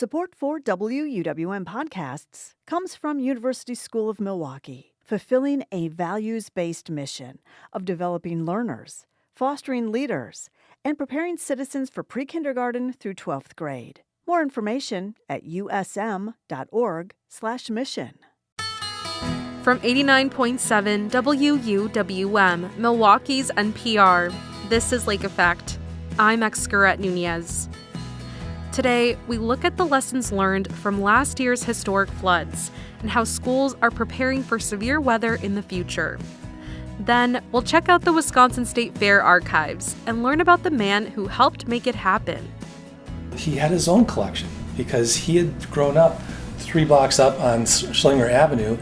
Support for WUWM podcasts comes from University School of Milwaukee, fulfilling a values-based mission of developing learners, fostering leaders, and preparing citizens for pre-kindergarten through 12th grade. More information at usm.org/mission. From 89.7 WUWM, Milwaukee's NPR, this is Lake Effect. I'm Excurette Nunez. Today, we look at the lessons learned from last year's historic floods and how schools are preparing for severe weather in the future. Then, we'll check out the Wisconsin State Fair archives and learn about the man who helped make it happen. He had his own collection because he had grown up 3 blocks up on Schlinger Avenue,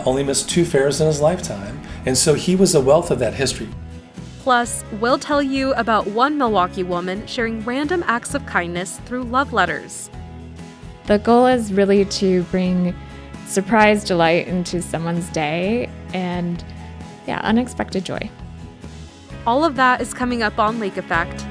only missed 2 fairs in his lifetime, and so he was a wealth of that history. Plus, we'll tell you about one Milwaukee woman sharing random acts of kindness through love letters. The goal is really to bring surprise delight into someone's day and, unexpected joy. All of that is coming up on Lake Effect.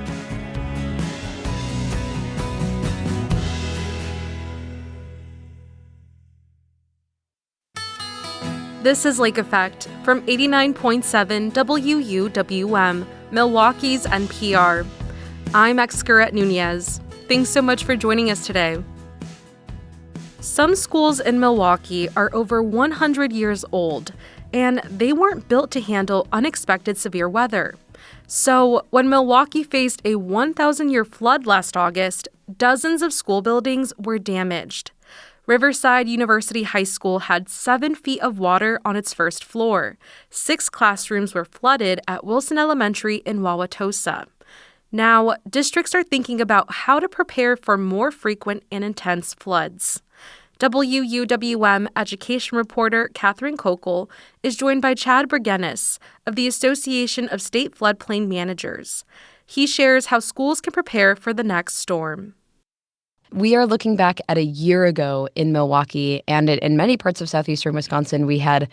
This is Lake Effect from 89.7 WUWM, Milwaukee's NPR. I'm Excurette Nunez. Thanks so much for joining us today. Some schools in Milwaukee are over 100 years old, and they weren't built to handle unexpected severe weather. So, when Milwaukee faced a 1,000-year flood last August, dozens of school buildings were damaged. Riverside University High School had 7 feet of water on its first floor. 6 classrooms were flooded at Wilson Elementary in Wauwatosa. Now, districts are thinking about how to prepare for more frequent and intense floods. WUWM education reporter Catherine Kokel is joined by Chad Bergenis of the Association of State Floodplain Managers. He shares how schools can prepare for the next storm. We are looking back at a year ago in Milwaukee, and in many parts of southeastern Wisconsin, we had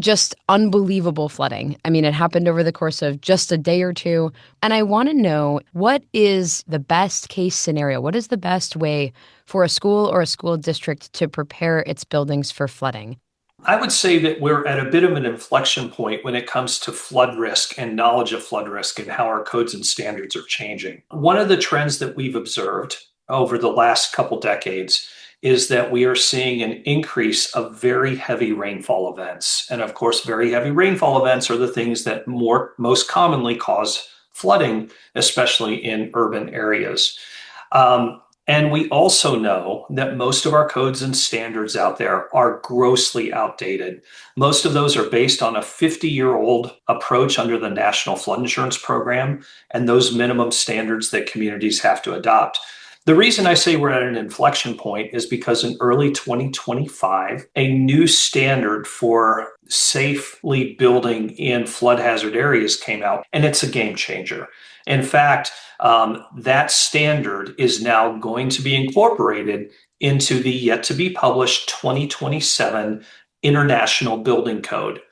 just unbelievable flooding. I mean, it happened over the course of just a day or two. And I want to know, what is the best case scenario? What is the best way for a school or a school district to prepare its buildings for flooding? I would say that we're at a bit of an inflection point when it comes to flood risk and knowledge of flood risk and how our codes and standards are changing. One of the trends that we've observed over the last couple decades is that we are seeing an increase of very heavy rainfall events. And of course, very heavy rainfall events are the things that most commonly cause flooding, especially in urban areas. And we also know that most of our codes and standards out there are grossly outdated. Most of those are based on a 50-year-old approach under the National Flood Insurance Program and those minimum standards that communities have to adopt. The reason I say we're at an inflection point is because in early 2025, a new standard for safely building in flood hazard areas came out, and it's a game changer. In fact, that standard is now going to be incorporated into the yet-to-be-published 2027 International Building Code.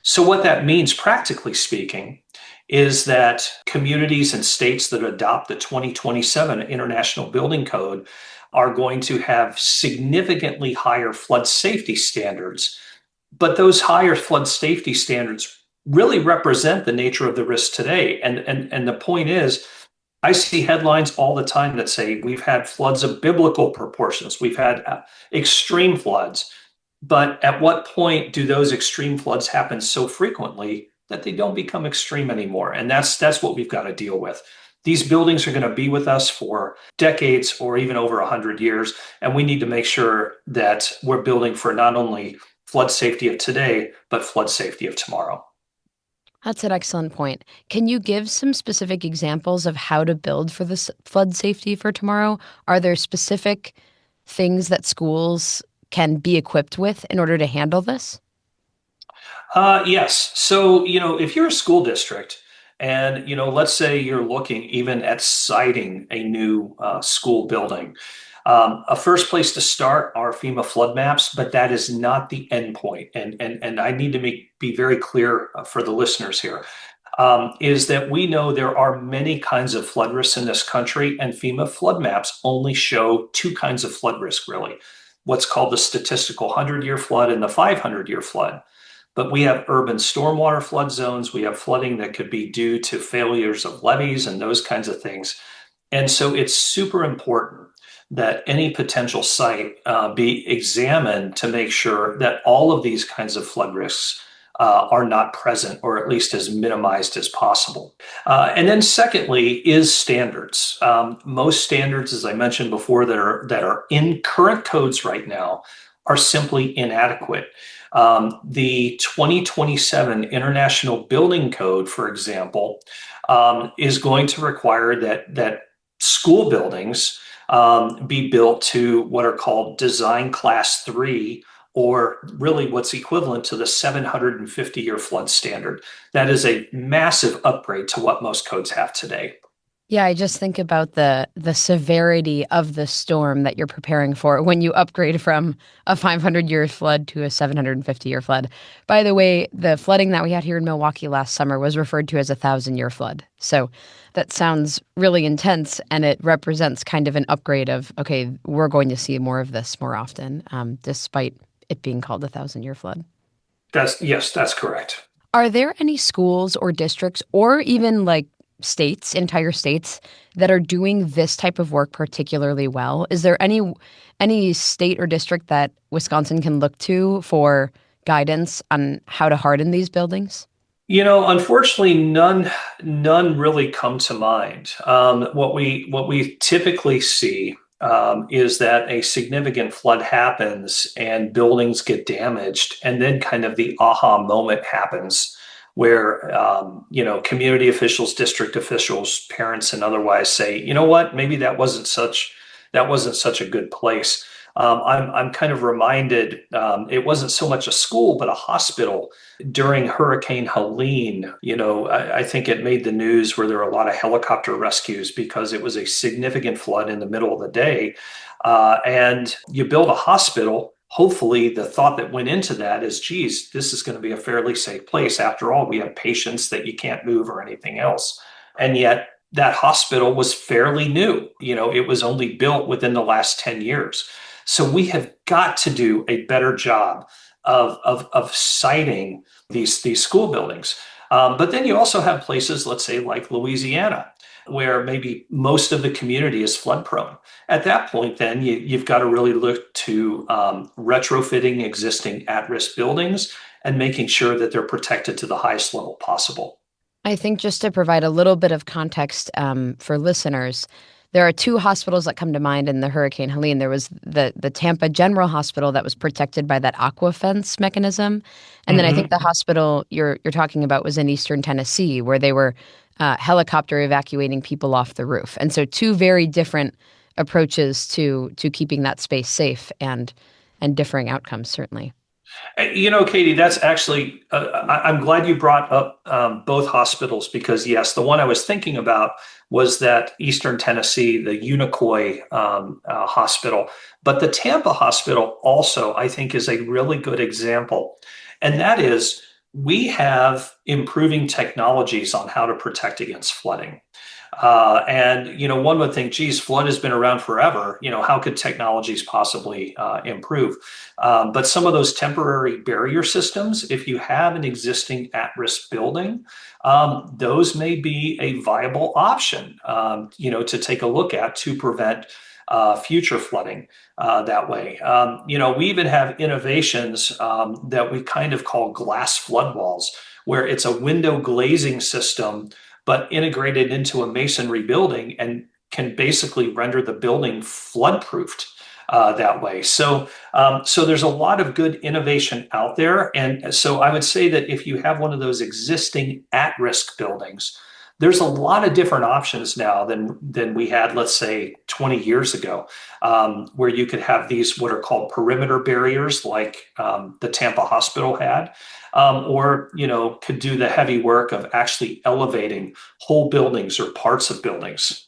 So what that means, practically speaking, is that communities and states that adopt the 2027 International Building Code are going to have significantly higher flood safety standards. But those higher flood safety standards really represent the nature of the risk today. And the point is, I see headlines all the time that say we've had floods of biblical proportions, we've had extreme floods. But at what point do those extreme floods happen so frequently that they don't become extreme anymore? And that's what we've got to deal with. These buildings are going to be with us for decades or even over 100 years. And we need to make sure that we're building for not only flood safety of today, but flood safety of tomorrow. That's an excellent point. Can you give some specific examples of how to build for this flood safety for tomorrow? Are there specific things that schools can be equipped with in order to handle this? Yes. So, if you're a school district and, let's say you're looking even at siting a new school building, a first place to start are FEMA flood maps, but that is not the end point. And I need to be very clear for the listeners here. is that we know there are many kinds of flood risks in this country, and FEMA flood maps only show two kinds of flood risk, really. What's called the statistical 100-year flood and the 500-year flood. But we have urban stormwater flood zones. We have flooding that could be due to failures of levees and those kinds of things. And so it's super important that any potential site be examined to make sure that all of these kinds of flood risks are not present, or at least as minimized as possible. And then secondly is standards. Most standards, as I mentioned before, that are in current codes right now are simply inadequate. The 2027 International Building Code, for example, is going to require that school buildings be built to what are called design class 3, or really what's equivalent to the 750-year flood standard. That is a massive upgrade to what most codes have today. Yeah, I just think about the severity of the storm that you're preparing for when you upgrade from a 500-year flood to a 750-year flood. By the way, the flooding that we had here in Milwaukee last summer was referred to as a 1,000-year flood. So that sounds really intense, and it represents kind of an upgrade of, okay, we're going to see more of this more often, despite it being called a 1,000-year flood. Yes, that's correct. Are there any schools or districts, or even like entire states, that are doing this type of work particularly well? Is there any state or district that Wisconsin can look to for guidance on how to harden these buildings? Unfortunately, none really come to mind. What we typically see is that a significant flood happens and buildings get damaged, and then kind of the aha moment happens where community officials, district officials, parents, and otherwise say, you know what, maybe that wasn't such a good place. I'm kind of reminded, it wasn't so much a school, but a hospital during Hurricane Helene. I think it made the news where there were a lot of helicopter rescues because it was a significant flood in the middle of the day. And you build a hospital. Hopefully, the thought that went into that is, geez, this is going to be a fairly safe place. After all, we have patients that you can't move or anything else. And yet that hospital was fairly new. It was only built within the last 10 years. So we have got to do a better job of citing these school buildings. But then you also have places, let's say like Louisiana, where maybe most of the community is flood prone. At that point, then you've got to really look to retrofitting existing at-risk buildings and making sure that they're protected to the highest level possible. I think just to provide a little bit of context for listeners, there are two hospitals that come to mind in the Hurricane Helene. There was the Tampa General Hospital that was protected by that aqua fence mechanism. And then I think the hospital you're talking about was in eastern Tennessee, where they were helicopter evacuating people off the roof. And so two very different approaches to keeping that space safe and differing outcomes, certainly. Katie, that's actually, I'm glad you brought up both hospitals, because yes, the one I was thinking about was that Eastern Tennessee, the Unicoi hospital. But the Tampa hospital also, I think, is a really good example. And that is, we have improving technologies on how to protect against flooding. And one would think, geez, flood has been around forever. How could technologies possibly improve? But some of those temporary barrier systems, if you have an existing at-risk building, those may be a viable option, to take a look at to prevent future flooding that way. We even have innovations that we kind of call glass flood walls, where it's a window glazing system but integrated into a masonry building and can basically render the building flood-proofed that way. So there's a lot of good innovation out there. And so I would say that if you have one of those existing at-risk buildings, there's a lot of different options now than we had, let's say, 20 years ago, where you could have these what are called perimeter barriers, like the Tampa hospital had, or could do the heavy work of actually elevating whole buildings or parts of buildings.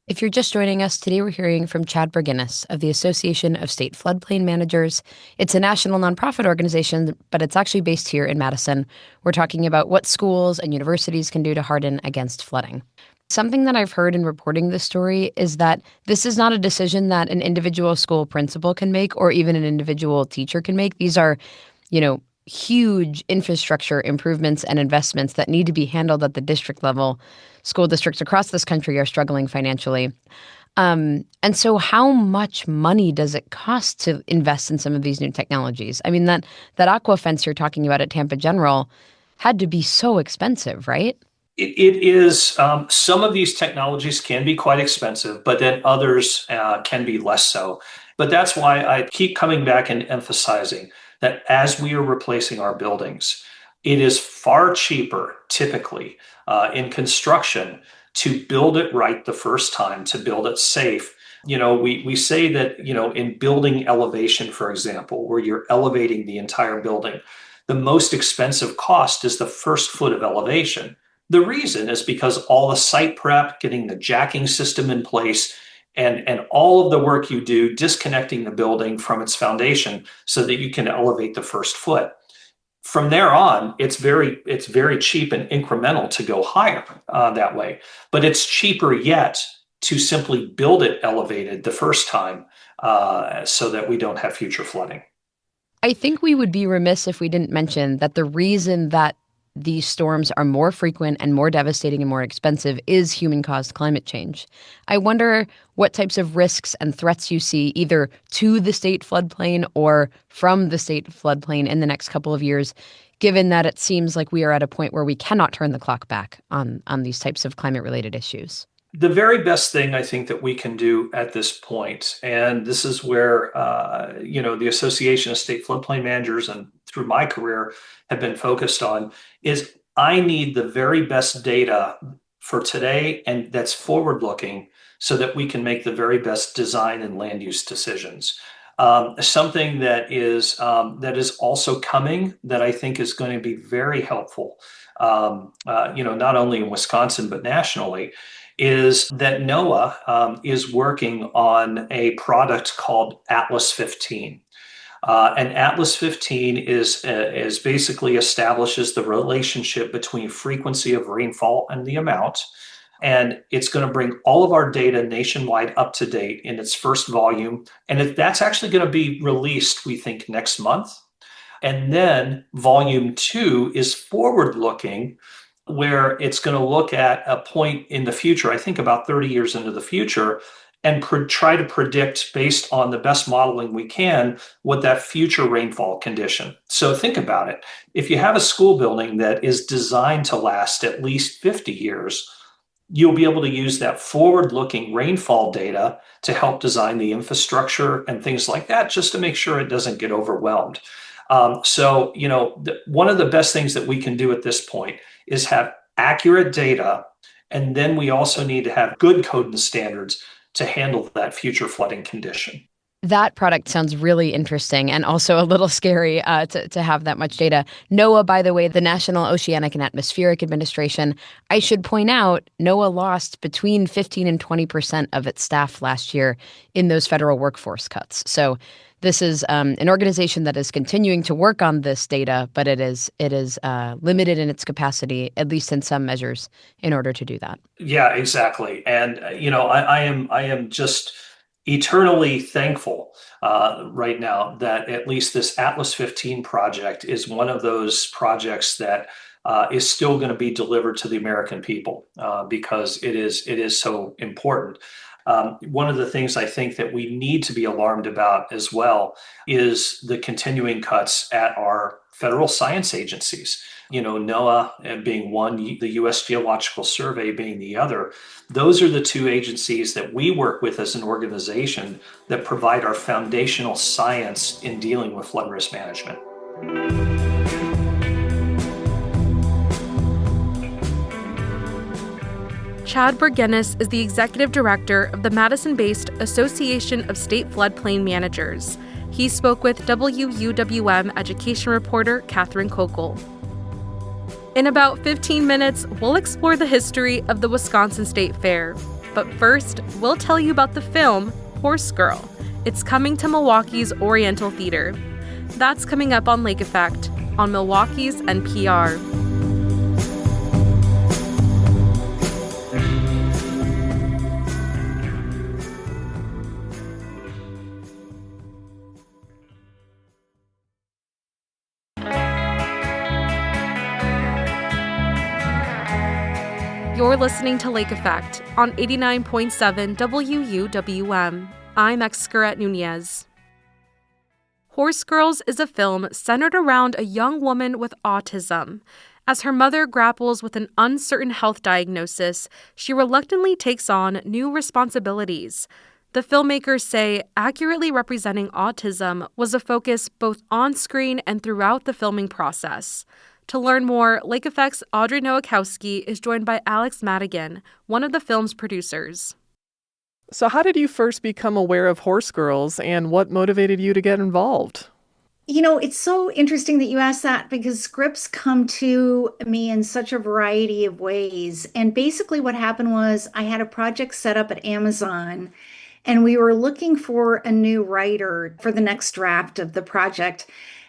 If you're just joining us, today we're hearing from Chad Berginnis of the Association of State Floodplain Managers. It's a national nonprofit organization, but it's actually based here in Madison. We're talking about what schools and universities can do to harden against flooding. Something that I've heard in reporting this story is that this is not a decision that an individual school principal can make or even an individual teacher can make. These are, huge infrastructure improvements and investments that need to be handled at the district level. School districts across this country are struggling financially. And so how much money does it cost to invest in some of these new technologies? I mean, that aqua fence you're talking about at Tampa General had to be so expensive, right? It is. Some of these technologies can be quite expensive, but then others can be less so. But that's why I keep coming back and emphasizing that as we are replacing our buildings, it is far cheaper typically in construction to build it right the first time, to build it safe. We say that, in building elevation, for example, where you're elevating the entire building, the most expensive cost is the first foot of elevation. The reason is because all the site prep, getting the jacking system in place, and all of the work you do disconnecting the building from its foundation so that you can elevate the first foot. From there on, it's very cheap and incremental to go higher that way. But it's cheaper yet to simply build it elevated the first time so that we don't have future flooding. I think we would be remiss if we didn't mention that the reason that these storms are more frequent and more devastating and more expensive is human-caused climate change. I wonder what types of risks and threats you see either to the state floodplain or from the state floodplain in the next couple of years, given that it seems like we are at a point where we cannot turn the clock back on these types of climate-related issues. The very best thing I think that we can do at this point, and this is where the Association of State Floodplain Managers and through my career have been focused on, is I need the very best data for today and that's forward-looking so that we can make the very best design and land use decisions. Something that is also coming that I think is going to be very helpful, not only in Wisconsin but nationally, is that NOAA is working on a product called Atlas 15. And Atlas 15 is basically establishes the relationship between frequency of rainfall and the amount. And it's going to bring all of our data nationwide up to date in its first volume. And that's actually going to be released, we think, next month. And then volume 2 is forward looking, where it's going to look at a point in the future, I think about 30 years into the future, and try to predict based on the best modeling we can what that future rainfall condition. So think about it. If you have a school building that is designed to last at least 50 years, you'll be able to use that forward-looking rainfall data to help design the infrastructure and things like that, just to make sure it doesn't get overwhelmed. One of the best things that we can do at this point is have accurate data, and then we also need to have good code and standards to handle that future flooding condition. That product sounds really interesting and also a little scary to have that much data. NOAA, by the way, the National Oceanic and Atmospheric Administration, I should point out, NOAA lost between 15 and 20% of its staff last year in those federal workforce cuts. So this is an organization that is continuing to work on this data, but it is limited in its capacity, at least in some measures, in order to do that. Yeah, exactly. And I am just eternally thankful right now that at least this Atlas 15 project is one of those projects that is still going to be delivered to the American people because it is so important. One of the things I think that we need to be alarmed about as well is the continuing cuts at our federal science agencies. NOAA being one, the U.S. Geological Survey being the other. Those are the two agencies that we work with as an organization that provide our foundational science in dealing with flood risk management. Chad Berginnis is the executive director of the Madison-based Association of State Floodplain Managers. He spoke with WUWM education reporter Catherine Kokel. In about 15 minutes, we'll explore the history of the Wisconsin State Fair. But first, we'll tell you about the film Horse Girl. It's coming to Milwaukee's Oriental Theater. That's coming up on Lake Effect on Milwaukee's NPR. You're listening to Lake Effect on 89.7 WUWM. I'm Excurret Nunez. Horse Girls is a film centered around a young woman with autism. As her mother grapples with an uncertain health diagnosis, she reluctantly takes on new responsibilities. The filmmakers say accurately representing autism was a focus both on screen and throughout the filming process. To learn more, Lake Effect's Audrey Nowakowski is joined by Alex Madigan, one of the film's producers. So how did you first become aware of Horse Girls, and what motivated you to get involved? You know, it's so interesting that you asked that because scripts come to me in such a variety of ways. And basically what happened was I had a project set up at Amazon and we were looking for a new writer for the next draft of the project.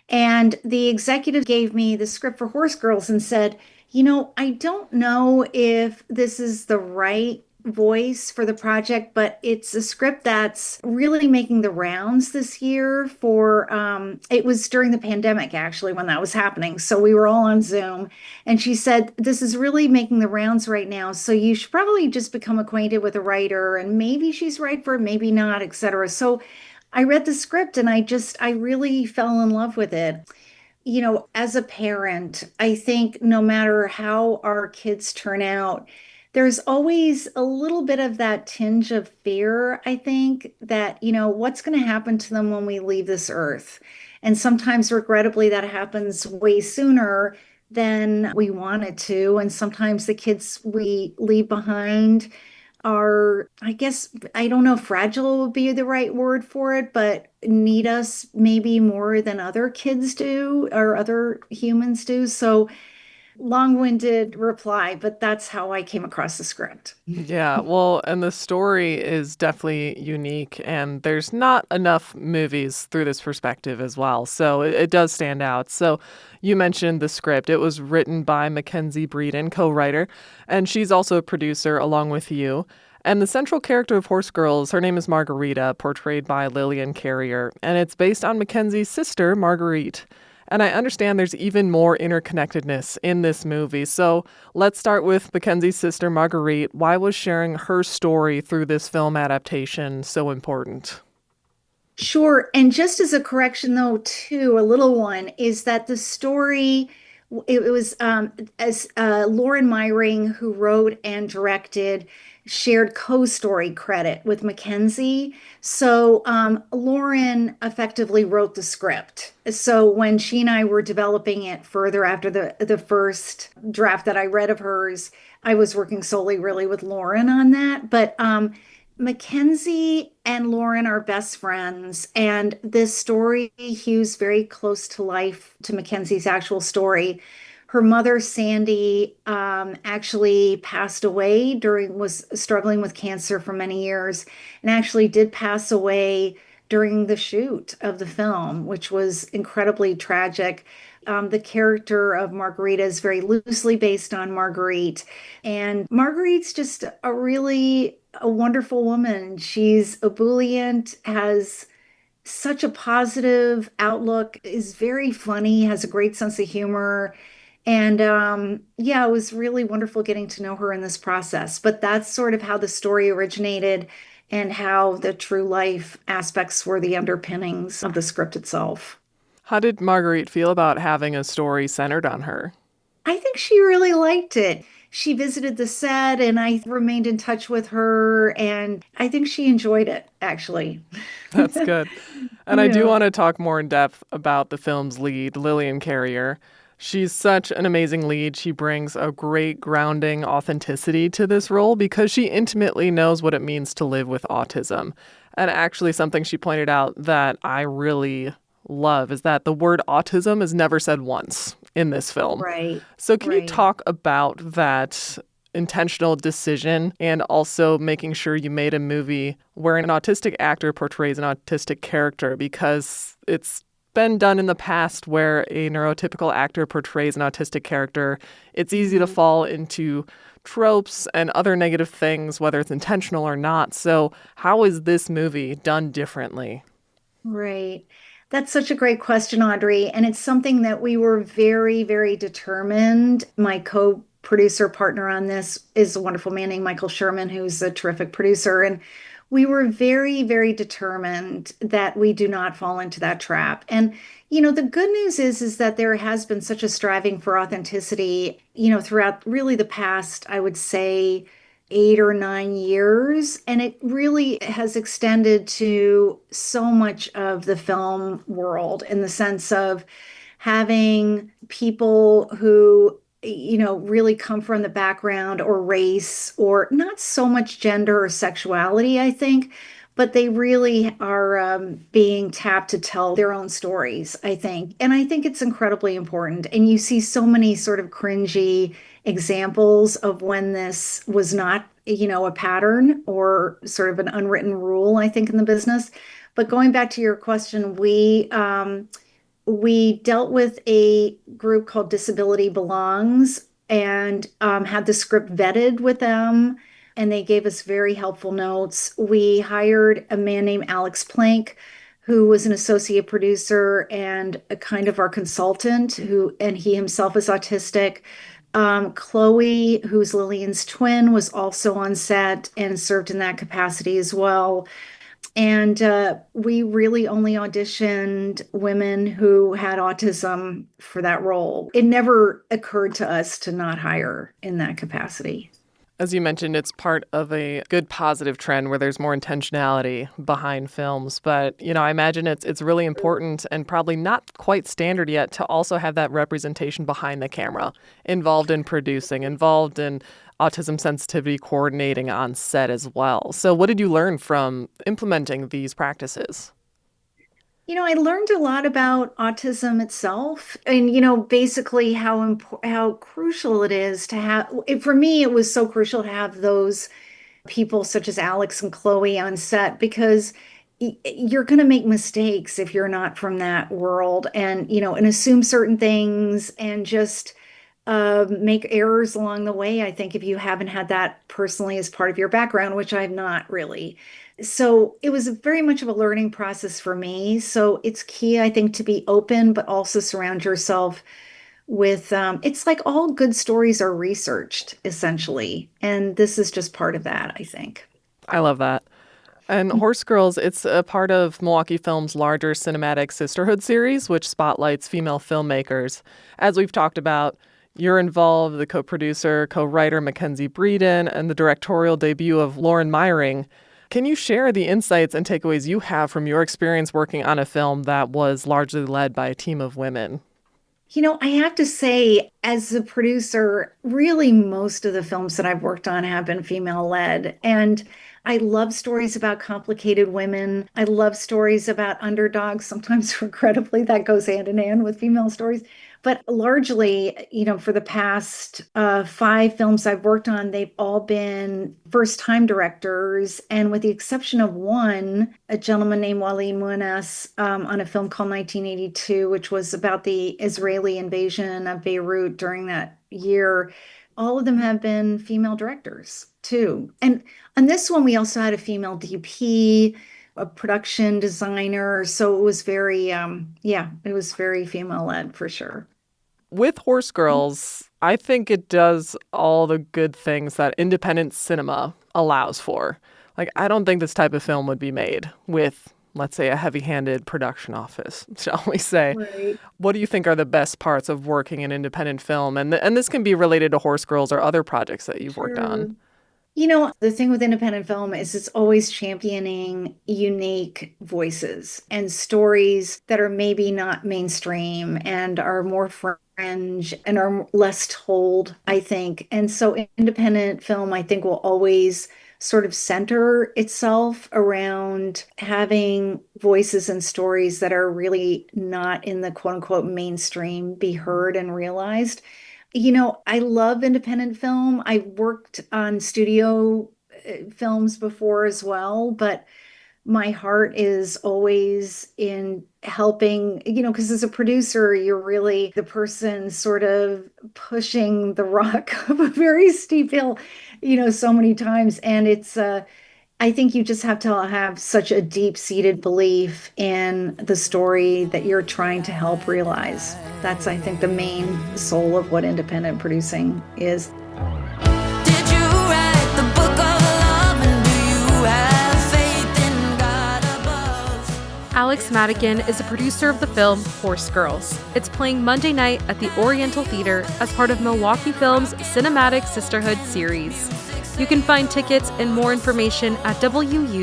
And the executive gave me the script for Horse Girls and said, you know, I don't know if this is the right voice for the project, but it's a script that's really making the rounds this year for, it was during the pandemic actually when that was happening. So we were all on Zoom and she said, this is really making the rounds right now. So you should probably just become acquainted with a writer and maybe she's right for it, maybe not, etc. So I read the script and I really fell in love with it. You know, as a parent, I think no matter how our kids turn out, there's always a little bit of that tinge of fear, I think, that, you know, what's going to happen to them when we leave this earth? And sometimes, regrettably, that happens way sooner than we want it to. And sometimes the kids we leave behind are, I guess, I don't know if fragile would be the right word for it, but need us maybe more than other kids do or other humans do. So long-winded reply, but that's how I came across the script. Yeah, well, and the story is definitely unique, and there's not enough movies through this perspective as well, so it does stand out. So you mentioned the script. It was written by Mackenzie Breeden, co-writer, and she's also a producer along with you. And the central character of Horse Girls, her name is Margarita, portrayed by Lillian Carrier, and it's based on Mackenzie's sister, Marguerite. And I understand there's even more interconnectedness in this movie. So let's start with Mackenzie's sister, Marguerite. Why was sharing her story through this film adaptation so important? Sure. And just as a correction, though, too, a little one, is that the story, it was as Lauren Myring, who wrote and directed, shared co-story credit with Mackenzie. So Lauren effectively wrote the script. So when she and I were developing it further after the first draft that I read of hers, I was working solely really with Lauren on that. But Mackenzie and Lauren are best friends, and this story hews very close to life to Mackenzie's actual story. Her mother, Sandy, actually passed away was struggling with cancer for many years, and actually did pass away during the shoot of the film, which was incredibly tragic. The character of Margarita is very loosely based on Marguerite, and Marguerite's just a wonderful woman. She's ebullient, has such a positive outlook, is very funny, has a great sense of humor. And yeah, it was really wonderful getting to know her in this process. But that's sort of how the story originated and how the true life aspects were the underpinnings of the script itself. How did Marguerite feel about having a story centered on her? I think she really liked it. She visited the set and I remained in touch with her, and I think she enjoyed it, actually. That's good. And I do want to talk more in depth about the film's lead, Lillian Carrier. She's such an amazing lead. She brings a great grounding authenticity to this role because she intimately knows what it means to live with autism. And actually something she pointed out that I really love is that the word autism is never said once in this film. Right. So can you talk about that intentional decision and also making sure you made a movie where an autistic actor portrays an autistic character, because it's been done in the past where a neurotypical actor portrays an autistic character. It's easy to fall into tropes and other negative things, whether it's intentional or not. So how is this movie done differently? Right. That's such a great question, Audrey. And it's something that we were very, very determined. My co-producer partner on this is a wonderful man named Michael Sherman, who's a terrific producer. And we were very, very determined that we do not fall into that trap. And, the good news is that there has been such a striving for authenticity, throughout really the past, I would say, 8 or 9 years. And it really has extended to so much of the film world in the sense of having people who, really come from the background or race or not so much gender or sexuality, I think, but they really are being tapped to tell their own stories, I think. And I think it's incredibly important. And you see so many sort of cringy examples of when this was not, a pattern or sort of an unwritten rule, I think, in the business. But going back to your question, we dealt with a group called Disability Belongs and had the script vetted with them, and they gave us very helpful notes. We hired a man named Alex Plank, who was an associate producer and a kind of our consultant, and he himself is autistic. Chloe, who's Lillian's twin, was also on set and served in that capacity as well. And we really only auditioned women who had autism for that role. It never occurred to us to not hire in that capacity. As you mentioned, it's part of a good positive trend where there's more intentionality behind films. But, I imagine it's really important and probably not quite standard yet to also have that representation behind the camera, involved in producing, involved in autism sensitivity coordinating on set as well. So what did you learn from implementing these practices? I learned a lot about autism itself and, basically how crucial it is to have, for me, it was so crucial to have those people such as Alex and Chloe on set because you're going to make mistakes if you're not from that world and assume certain things and just make errors along the way. I think if you haven't had that personally as part of your background, which I've not really. So it was very much of a learning process for me. So it's key, I think, to be open, but also surround yourself with, it's like all good stories are researched, essentially. And this is just part of that, I think. I love that. And Horse Girls, it's a part of Milwaukee Film's larger cinematic sisterhood series, which spotlights female filmmakers. As we've talked about, you're involved, the co-producer, co-writer Mackenzie Breeden, and the directorial debut of Lauren Meyering. Can you share the insights and takeaways you have from your experience working on a film that was largely led by a team of women? I have to say, as a producer, really most of the films that I've worked on have been female-led. And I love stories about complicated women. I love stories about underdogs. Sometimes, regrettably, that goes hand in hand with female stories. But largely, for the past 5 films I've worked on, they've all been first-time directors. And with the exception of one, a gentleman named Waleed Mounas on a film called 1982, which was about the Israeli invasion of Beirut during that year, all of them have been female directors, too. And on this one, we also had a female DP, a production designer. So it was very, it was very female-led for sure. With Horse Girls, I think it does all the good things that independent cinema allows for. Like, I don't think this type of film would be made with, let's say, a heavy-handed production office, shall we say. Right. What do you think are the best parts of working in independent film? And this can be related to Horse Girls or other projects that you've worked on. The thing with independent film is it's always championing unique voices and stories that are maybe not mainstream and are more fringe and are less told, I think. And so independent film, I think, will always sort of center itself around having voices and stories that are really not in the quote unquote mainstream be heard and realized. I love independent film. I worked on studio films before as well, but my heart is always in helping, because as a producer, you're really the person sort of pushing the rock up a very steep hill, so many times. And I think you just have to have such a deep-seated belief in the story that you're trying to help realize. That's, I think, the main soul of what independent producing is. Did you write the book of love, and do you have faith in God above? Alex Madigan is a producer of the film Horse Girls. It's playing Monday night at the Oriental Theater as part of Milwaukee Film's Cinematic Sisterhood series. You can find tickets and more information at wuwm.com.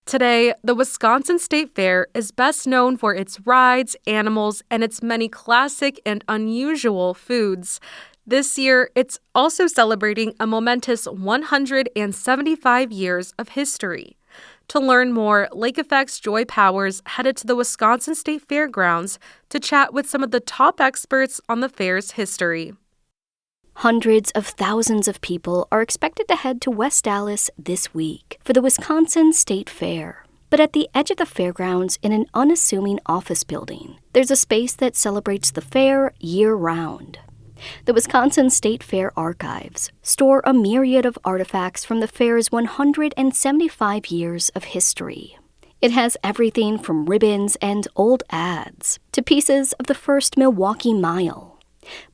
Today, the Wisconsin State Fair is best known for its rides, animals, and its many classic and unusual foods. This year, it's also celebrating a momentous 175 years of history. To learn more, Lake Effect's Joy Powers headed to the Wisconsin State Fairgrounds to chat with some of the top experts on the fair's history. Hundreds of thousands of people are expected to head to West Dallas this week for the Wisconsin State Fair. But at the edge of the fairgrounds, in an unassuming office building, there's a space that celebrates the fair year-round. The Wisconsin State Fair archives store a myriad of artifacts from the fair's 175 years of history. It has everything from ribbons and old ads to pieces of the first Milwaukee Mile.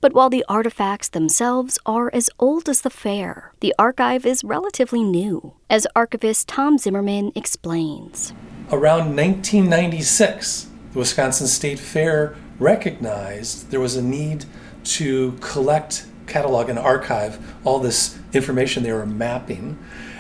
But while the artifacts themselves are as old as the fair, the archive is relatively new, as archivist Tom Zimmerman explains. Around 1996, the Wisconsin State Fair recognized there was a need to collect, catalog, and archive all this information they were mapping.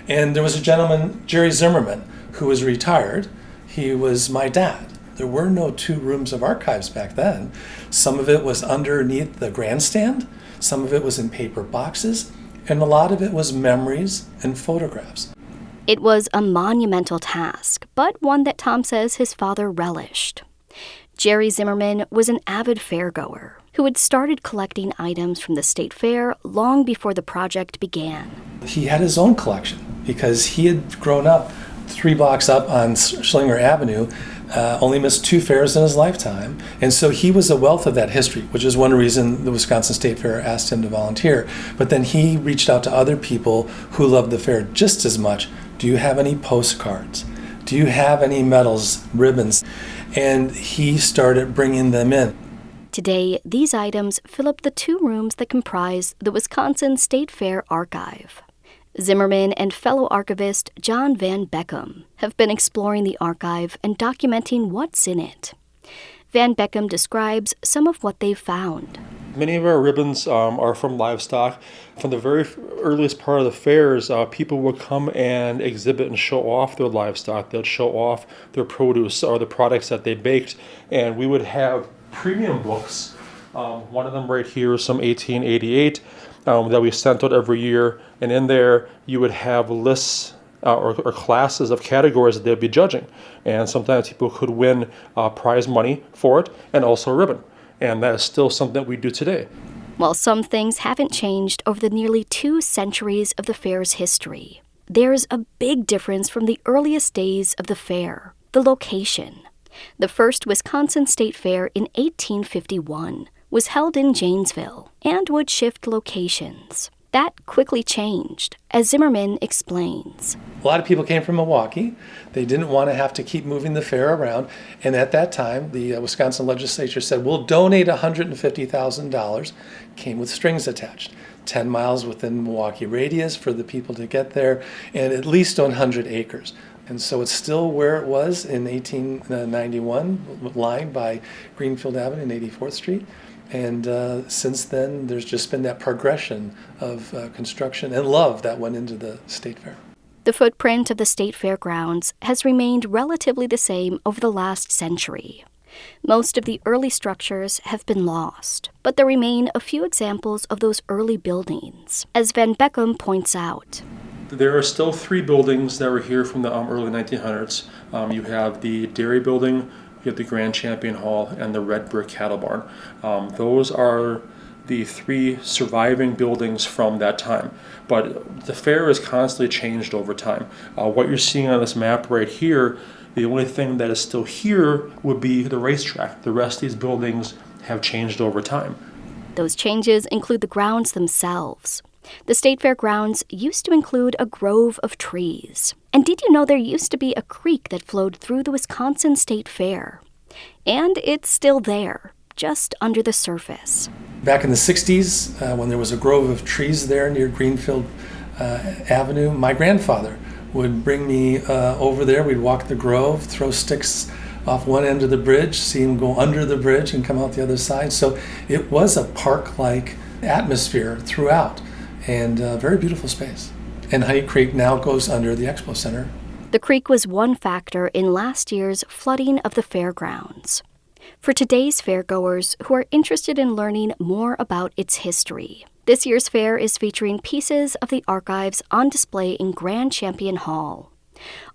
And there was a gentleman, Jerry Zimmerman, who was retired. He was my dad. There were no 2 rooms of archives back then. Some of it was underneath the grandstand, some of it was in paper boxes, and a lot of it was memories and photographs. It was a monumental task, but one that Tom says his father relished. Jerry Zimmerman was an avid fairgoer who had started collecting items from the state fair long before the project began. He had his own collection because he had grown up 3 blocks up on Schlinger Avenue, only missed 2 fairs in his lifetime. And so he was a wealth of that history, which is one reason the Wisconsin State Fair asked him to volunteer. But then he reached out to other people who loved the fair just as much. Do you have any postcards? Do you have any medals, ribbons? And he started bringing them in. Today, these items fill up the 2 rooms that comprise the Wisconsin State Fair archive. Zimmerman and fellow archivist John Van Beckham have been exploring the archive and documenting what's in it. Van Beckham describes some of what they've found. Many of our ribbons are from livestock. From the very earliest part of the fairs, people would come and exhibit and show off their livestock. They'd show off their produce or the products that they baked, and we would have premium books. One of them right here is from 1888 that we sent out every year, and in there you would have lists or classes of categories that they'd be judging, and sometimes people could win prize money for it and also a ribbon, and that is still something that we do today. While some things haven't changed over the nearly 2 centuries of the fair's history, there's a big difference from the earliest days of the fair: the location. The first Wisconsin State Fair in 1851 was held in Janesville and would shift locations. That quickly changed, as Zimmerman explains. A lot of people came from Milwaukee. They didn't want to have to keep moving the fair around. And at that time, the Wisconsin legislature said, we'll donate $150,000. Came with strings attached. 10 miles within Milwaukee radius for the people to get there, and at least 100 acres. And so it's still where it was in 1891, lined by Greenfield Avenue and 84th Street. And since then, there's just been that progression of construction and love that went into the State Fair. The footprint of the State Fairgrounds has remained relatively the same over the last century. Most of the early structures have been lost, but there remain a few examples of those early buildings, as Van Beckham points out. There are still 3 buildings that were here from the early 1900s. You have the dairy building, you have the Grand Champion Hall, and the red brick cattle barn. Those are the 3 surviving buildings from that time. But the fair has constantly changed over time. What you're seeing on this map right here, the only thing that is still here would be the racetrack. The rest of these buildings have changed over time. Those changes include the grounds themselves. The State Fair grounds used to include a grove of trees. And did you know there used to be a creek that flowed through the Wisconsin State Fair? And it's still there, just under the surface. Back in the 60s, when there was a grove of trees there near Greenfield Avenue, my grandfather would bring me over there. We'd walk the grove, throw sticks off one end of the bridge, see him go under the bridge and come out the other side. So it was a park-like atmosphere throughout, and a very beautiful space. And Honey Creek now goes under the Expo Center. The creek was one factor in last year's flooding of the fairgrounds. For today's fairgoers who are interested in learning more about its history, this year's fair is featuring pieces of the archives on display in Grand Champion Hall.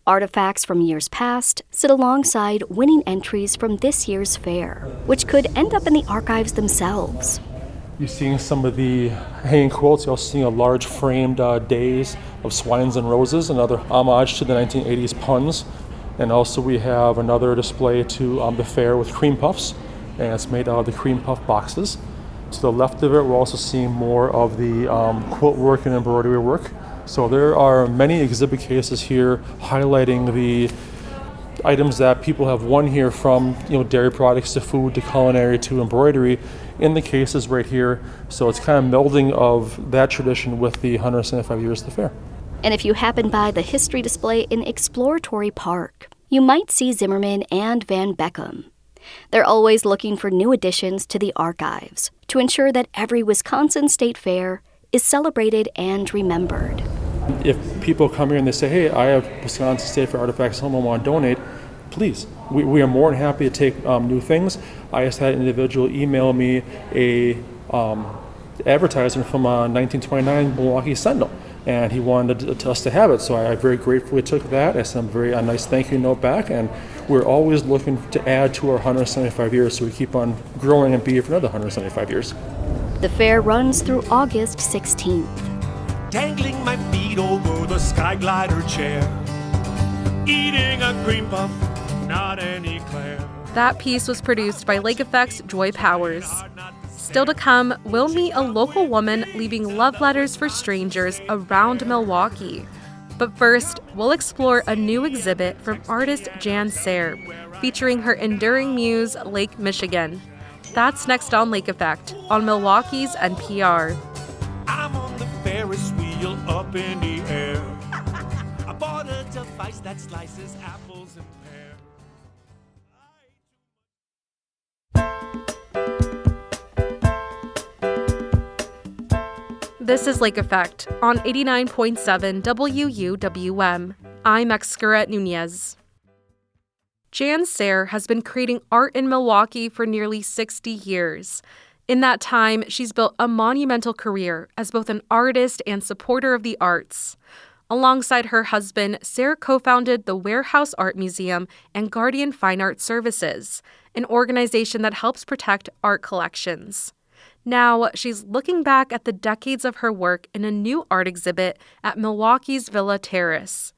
Artifacts from years past sit alongside winning entries from this year's fair, which could end up in the archives themselves. You're seeing some of the hanging quotes. You're also seeing a large framed days of swines and roses, another homage to the 1980s puns. And also we have another display to the fair with cream puffs, and it's made out of the cream puff boxes. To the left of it, we're also seeing more of the quilt work and embroidery work. So there are many exhibit cases here highlighting the items that people have won here, from dairy products to food to culinary to embroidery, in the cases right here. So it's kind of melding of that tradition with the 175 years of the fair. And if you happen by the history display in Exploratory Park, you might see Zimmerman and Van Beckham. They're always looking for new additions to the archives to ensure that every Wisconsin State Fair is celebrated and remembered. If people come here and they say, hey, I have Wisconsin State Fair artifacts home, I want to donate, please. We are more than happy to take new things. I just had an individual email me a advertisement from a 1929 Milwaukee Sentinel, and he wanted us to have it. So I very gratefully took that. I sent him a nice thank you note back, and we're always looking to add to our 175 years, so we keep on growing and be here for another 175 years. The fair runs through August 16th. Dangling my feet over the sky glider chair, eating a cream puff, not an eclair. That piece was produced by Lake Effect's Joy Powers. Still to come, we'll meet a local woman leaving love letters for strangers around Milwaukee. But first, we'll explore a new exhibit from artist Jan Sayre, featuring her enduring muse, Lake Michigan. That's next on Lake Effect, on Milwaukee's NPR. I'm on the Ferris wheel up in the air. I bought a device that slices apples and pears. This is Lake Effect on 89.7 WUWM. I'm Excurret Nunez. Jan Sayre has been creating art in Milwaukee for nearly 60 years. In that time, she's built a monumental career as both an artist and supporter of the arts. Alongside her husband, Sayre co-founded the Warehouse Art Museum and Guardian Fine Art Services, an organization that helps protect art collections. Now, she's looking back at the decades of her work in a new art exhibit at Milwaukee's Villa Terrace.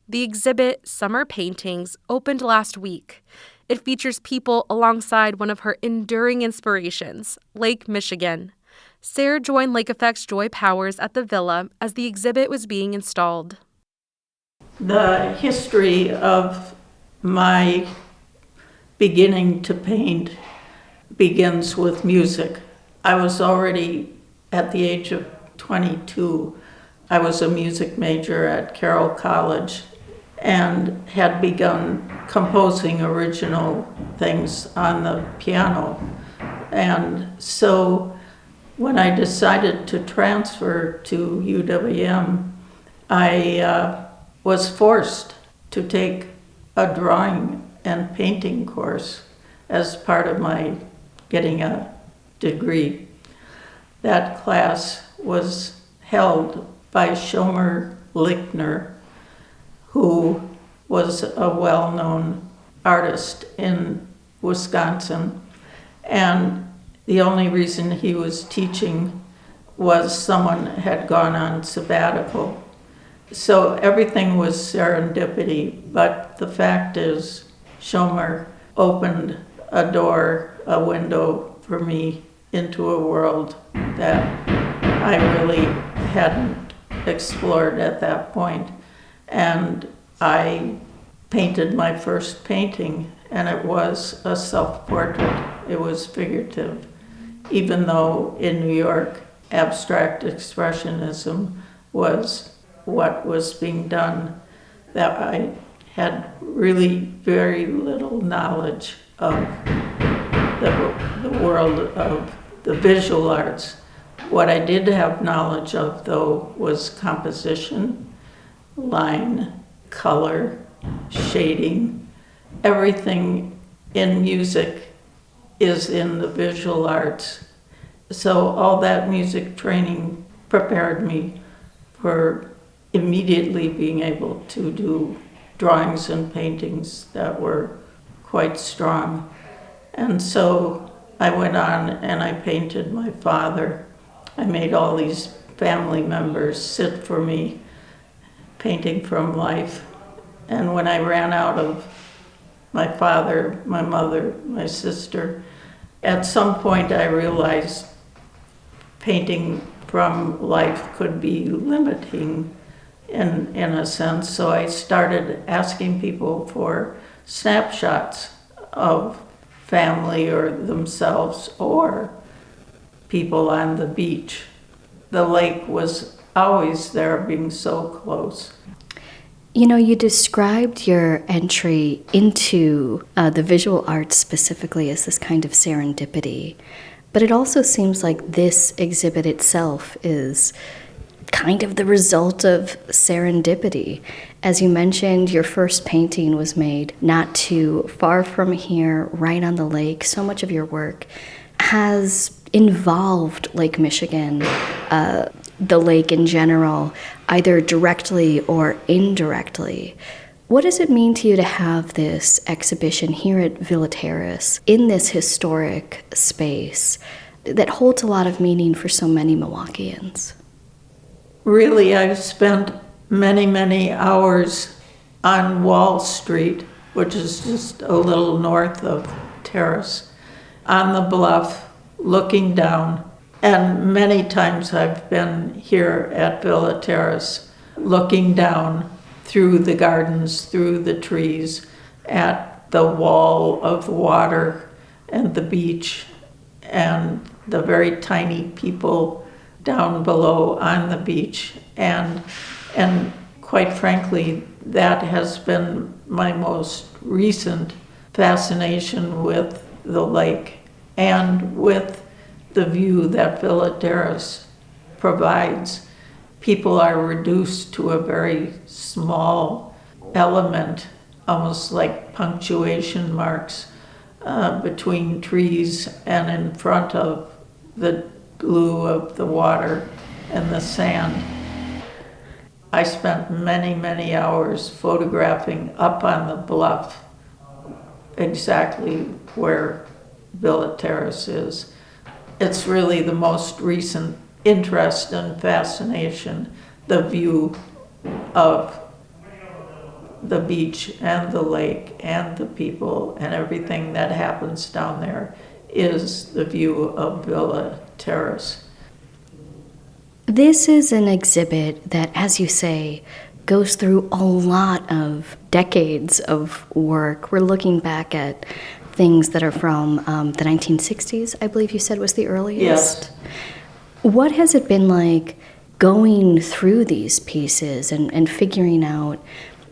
The exhibit, Summer Paintings, opened last week. It features people alongside one of her enduring inspirations, Lake Michigan. Sayre joined Lake Effect's Joy Powers at the Villa as the exhibit was being installed. The history of my beginning to paint begins with music. I was already, at the age of 22, I was a music major at Carroll College and had begun composing original things on the piano. And so when I decided to transfer to UWM, I was forced to take a drawing and painting course as part of my getting a degree. That class was held by Shomer Lichtner, who was a well-known artist in Wisconsin. And the only reason he was teaching was someone had gone on sabbatical. So everything was serendipity, but the fact is Shomer opened a door, a window for me into a world that I really hadn't explored at that point. And I painted my first painting, and it was a self-portrait. It was figurative, even though in New York, abstract expressionism was what was being done, that I had really very little knowledge of the world of the visual arts. What I did have knowledge of, though, was composition, line, color, shading. Everything in music is in the visual arts. So all that music training prepared me for immediately being able to do drawings and paintings that were quite strong. And so I went on and I painted my father. I made all these family members sit for me, painting from life. And when I ran out of my father, my mother, my sister, at some point I realized painting from life could be limiting in a sense. So I started asking people for snapshots of family or themselves or people on the beach. The lake was always there, being so close. You know, you described your entry into the visual arts specifically as this kind of serendipity, but it also seems like this exhibit itself is kind of the result of serendipity. As you mentioned, your first painting was made not too far from here, right on the lake. So much of your work has involved Lake Michigan, the lake in general, either directly or indirectly. What does it mean to you to have this exhibition here at Villa Terrace in this historic space that holds a lot of meaning for so many Milwaukeeans? Really, I've spent many, many hours on Wall Street, which is just a little north of Terrace, on the bluff, looking down. And many times I've been here at Villa Terrace, looking down through the gardens, through the trees, at the wall of water and the beach and the very tiny people down below on the beach. And quite frankly, that has been my most recent fascination with the lake and with the view that Villa Terrace provides. People are reduced to a very small element, almost like punctuation marks between trees and in front of the blue of the water and the sand. I spent many, many hours photographing up on the bluff, exactly where Villa Terrace is. It's really the most recent interest and fascination, the view of the beach and the lake and the people and everything that happens down there is the view of Villa Terrace. This is an exhibit that, as you say, goes through a lot of decades of work. We're looking back at things that are from the 1960s, I believe you said was the earliest. Yes. What has it been like going through these pieces and figuring out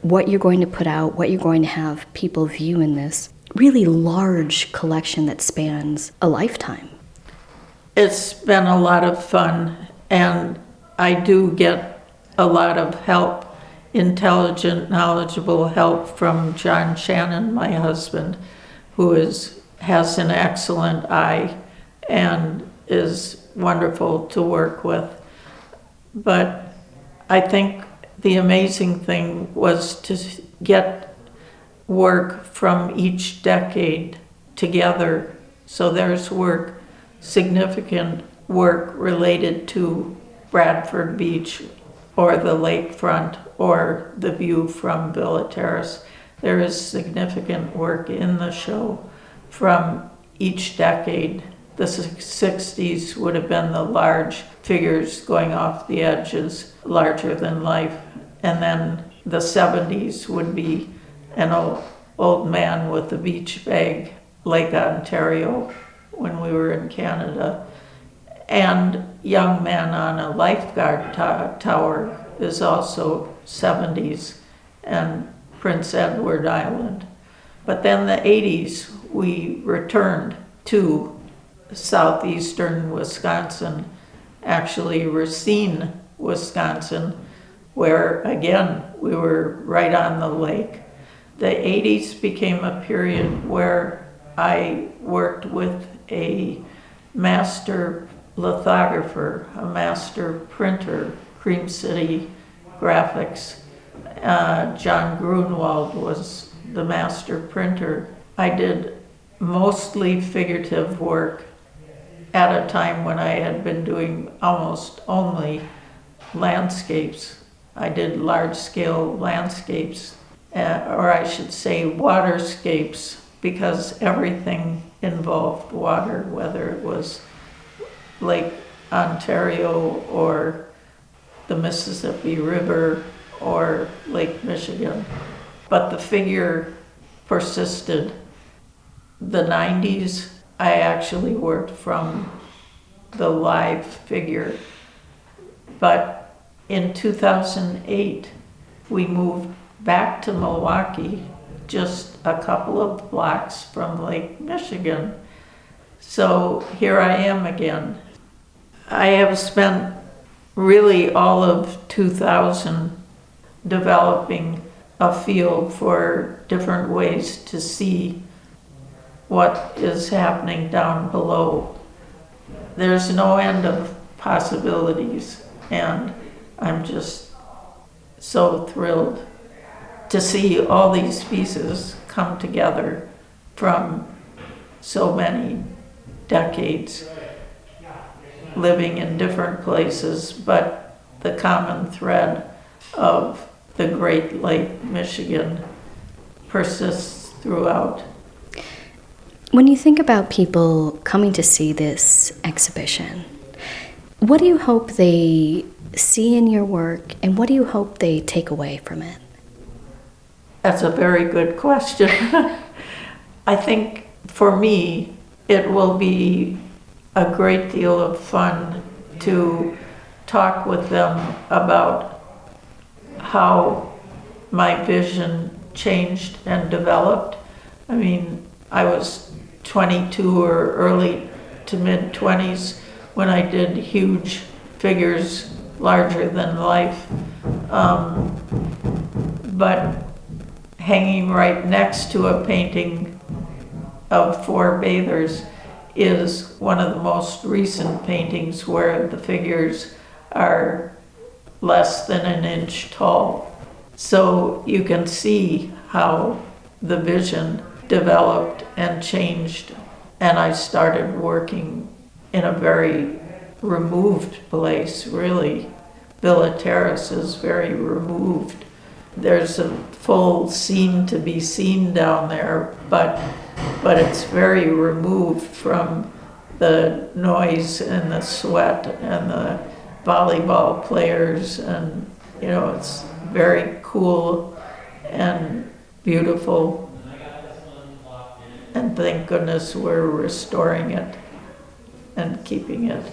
what you're going to put out, what you're going to have people view in this really large collection that spans a lifetime? It's been a lot of fun, and I do get a lot of help, intelligent, knowledgeable help from John Shannon, my husband, who is has an excellent eye and is wonderful to work with. But I think the amazing thing was to get work from each decade together. So there's work, significant work related to Bradford Beach or the lakefront or the view from Villa Terrace. There is significant work in the show from each decade. The 60s would have been the large figures going off the edges, larger than life. And then the 70s would be an old man with a beach bag, Lake Ontario, when we were in Canada. And young man on a lifeguard tower is also 70s, and Prince Edward Island. But then the 80s, we returned to southeastern Wisconsin, actually Racine, Wisconsin, where again, we were right on the lake. The 80s became a period where I worked with a master lithographer, a master printer, Cream City Graphics. John Grunwald was the master printer. I did mostly figurative work at a time when I had been doing almost only landscapes. I did large-scale landscapes, or I should say waterscapes, because everything involved water, whether it was Lake Ontario or the Mississippi River or Lake Michigan. But the figure persisted. The 90s, I actually worked from the live figure. But in 2008, we moved back to Milwaukee, just a couple of blocks from Lake Michigan. So here I am again. I have spent really all of 2000 developing a feel for different ways to see what is happening down below. There's no end of possibilities, and I'm just so thrilled to see all these pieces come together from so many decades, living in different places, but the common thread of the Great Lake, Michigan, persists throughout. When you think about people coming to see this exhibition, what do you hope they see in your work, and what do you hope they take away from it? That's a very good question. I think for me, it will be a great deal of fun to talk with them about how my vision changed and developed. I mean, I was 22 or early to mid-20s when I did huge figures, larger than life. But hanging right next to a painting of four bathers is one of the most recent paintings where the figures are less than an inch tall. So you can see how the vision developed and changed, and I started working in a very removed place, really. Villa Terrace is very removed. There's a full scene to be seen down there, but it's very removed from the noise and the sweat and the volleyball players, and it's very cool and beautiful, and thank goodness we're restoring it and keeping it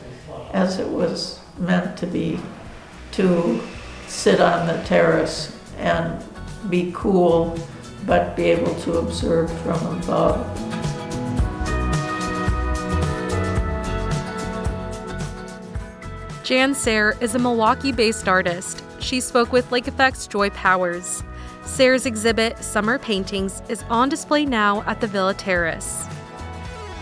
as it was meant to be, to sit on the terrace and be cool but be able to observe from above. Jan Sayre is a Milwaukee-based artist. She spoke with Lake Effect's Joy Powers. Sayre's exhibit, Summer Paintings, is on display now at the Villa Terrace.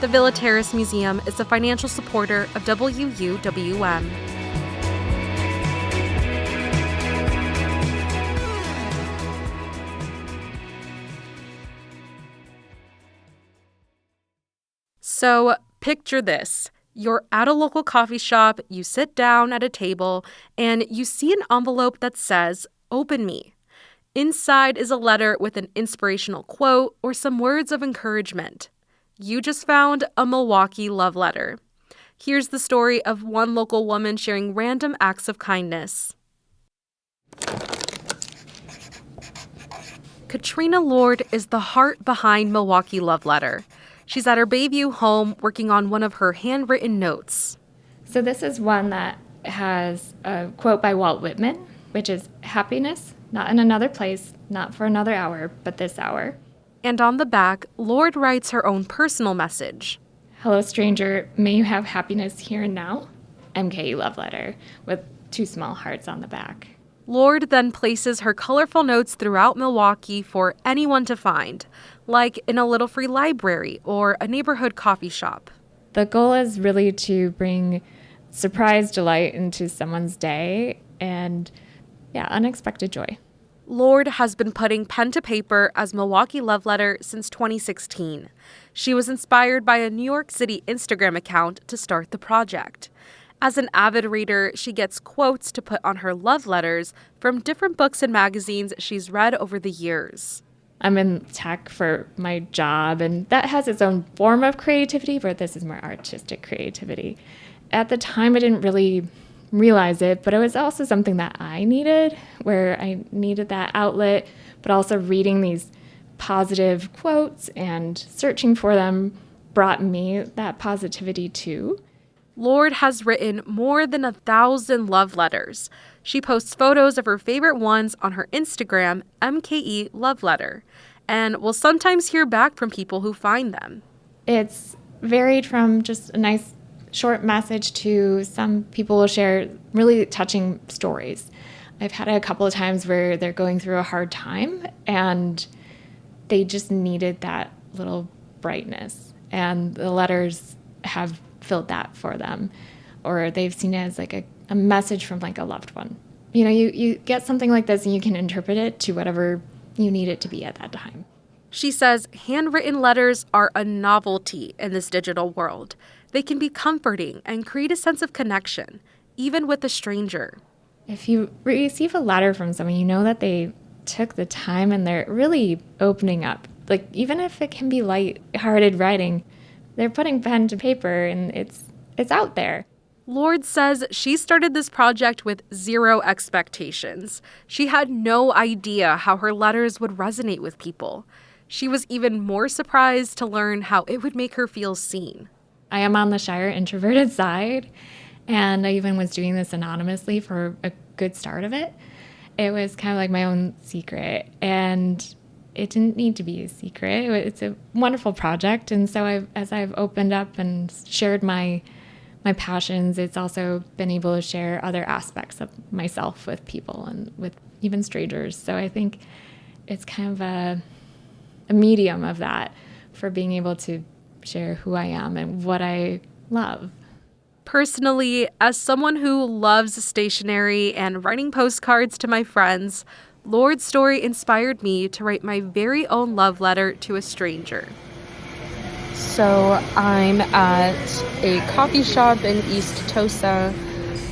The Villa Terrace Museum is a financial supporter of WUWM. So, picture this. You're at a local coffee shop, you sit down at a table, and you see an envelope that says, "Open me." Inside is a letter with an inspirational quote or some words of encouragement. You just found a Milwaukee love letter. Here's the story of one local woman sharing random acts of kindness. Katrina Lord is the heart behind Milwaukee Love Letter. She's at her Bayview home working on one of her handwritten notes. So this is one that has a quote by Walt Whitman, which is, "Happiness, not in another place, not for another hour, but this hour." And on the back, Lord writes her own personal message. "Hello, stranger. May you have happiness here and now. MKELoveLetter," with 2 small hearts on the back. Lord then places her colorful notes throughout Milwaukee for anyone to find, like in a little free library or a neighborhood coffee shop. The goal is really to bring surprise delight into someone's day and, unexpected joy. Lord has been putting pen to paper as Milwaukee Love Letter since 2016. She was inspired by a New York City Instagram account to start the project. As an avid reader, she gets quotes to put on her love letters from different books and magazines she's read over the years. I'm in tech for my job, and that has its own form of creativity, but this is more artistic creativity. At the time, I didn't really realize it, but it was also something that I needed, where I needed that outlet, but also reading these positive quotes and searching for them brought me that positivity too. Lord has written more than 1,000 love letters. She posts photos of her favorite ones on her Instagram, MKELoveLetter, and will sometimes hear back from people who find them. It's varied from just a nice short message to some people will share really touching stories. I've had a couple of times where they're going through a hard time and they just needed that little brightness, and the letters have filled that for them, or they've seen it as like a message from like a loved one. You get something like this and you can interpret it to whatever you need it to be at that time. She says handwritten letters are a novelty in this digital world. They can be comforting and create a sense of connection, even with a stranger. If you receive a letter from someone, you know that they took the time and they're really opening up. Like, even if it can be light-hearted writing, they're putting pen to paper and it's out there. Lord says she started this project with 0 expectations. She had no idea how her letters would resonate with people. She was even more surprised to learn how it would make her feel seen. I am on the shyer introverted side, and I even was doing this anonymously for a good start of it. It was kind of like my own secret, and it didn't need to be a secret. It's a wonderful project, and so as I've opened up and shared my passions, it's also been able to share other aspects of myself with people and with even strangers. So I think it's kind of a medium of that for being able to share who I am and what I love. Personally, as someone who loves stationery and writing postcards to my friends, Lord's story inspired me to write my very own love letter to a stranger. So I'm at a coffee shop in East Tosa.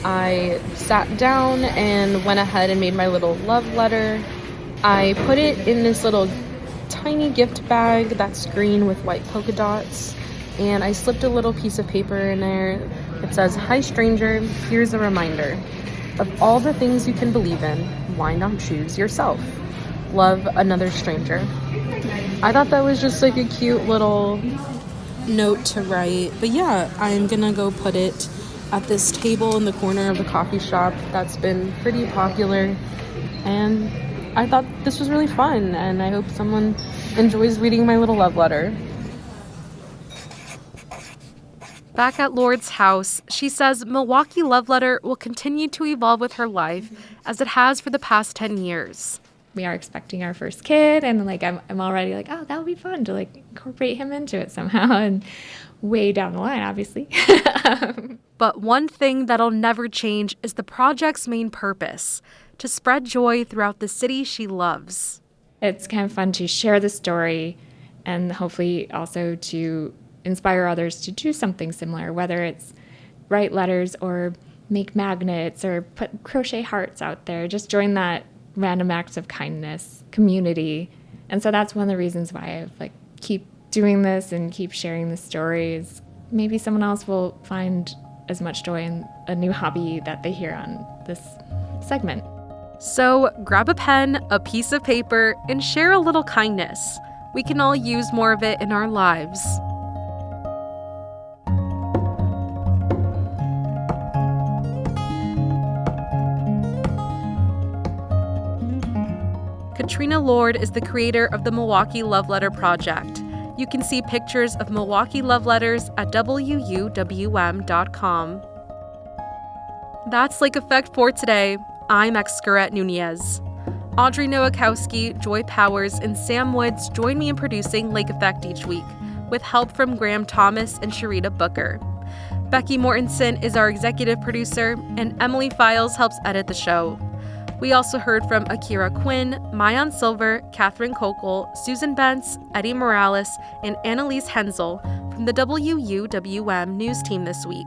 I sat down and went ahead and made my little love letter. I put it in this little tiny gift bag that's green with white polka dots, and I slipped a little piece of paper in there. It says, "Hi stranger, here's a reminder. Of all the things you can believe in, why not choose yourself? Love, another stranger." I thought that was just like a cute little note to write. But yeah, I'm gonna go put it at this table in the corner of the coffee shop that's been pretty popular. And I thought this was really fun, and I hope someone enjoys reading my little love letter. Back at Lord's house, she says Milwaukee Love Letter will continue to evolve with her life as it has for the past 10 years. We are expecting our first kid, and I'm already like, oh, that would be fun to incorporate him into it somehow. And way down the line, obviously. But one thing that'll never change is the project's main purpose, to spread joy throughout the city she loves. It's kind of fun to share the story and hopefully also to inspire others to do something similar, whether it's write letters or make magnets or put crochet hearts out there. Just join that random acts of kindness community. And so that's one of the reasons why I keep doing this and keep sharing the stories. Maybe someone else will find as much joy in a new hobby that they hear on this segment. So grab a pen, a piece of paper, and share a little kindness. We can all use more of it in our lives. Katrina Lord is the creator of the Milwaukee Love Letter Project. You can see pictures of Milwaukee Love Letters at wuwm.com. That's Lake Effect for today. I'm Excurret Nunez. Audrey Nowakowski, Joy Powers, and Sam Woods join me in producing Lake Effect each week, with help from Graham Thomas and Sharita Booker. Becky Mortensen is our executive producer, and Emily Files helps edit the show. We also heard from Akira Quinn, Mayan Silver, Catherine Kokol, Susan Bentz, Eddie Morales, and Annalise Hensel from the WUWM news team this week.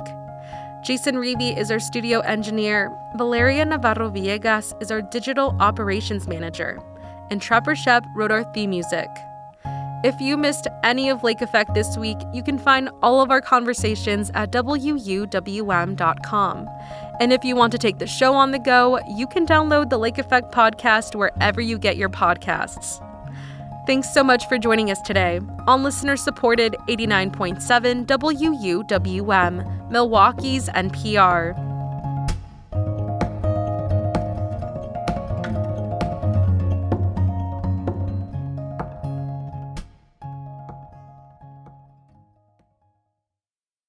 Jason Reevy is our studio engineer, Valeria Navarro Villegas is our digital operations manager, and Trevor Shep wrote our theme music. If you missed any of Lake Effect this week, you can find all of our conversations at wuwm.com. And if you want to take the show on the go, you can download the Lake Effect podcast wherever you get your podcasts. Thanks so much for joining us today on listener-supported 89.7 WUWM, Milwaukee's NPR.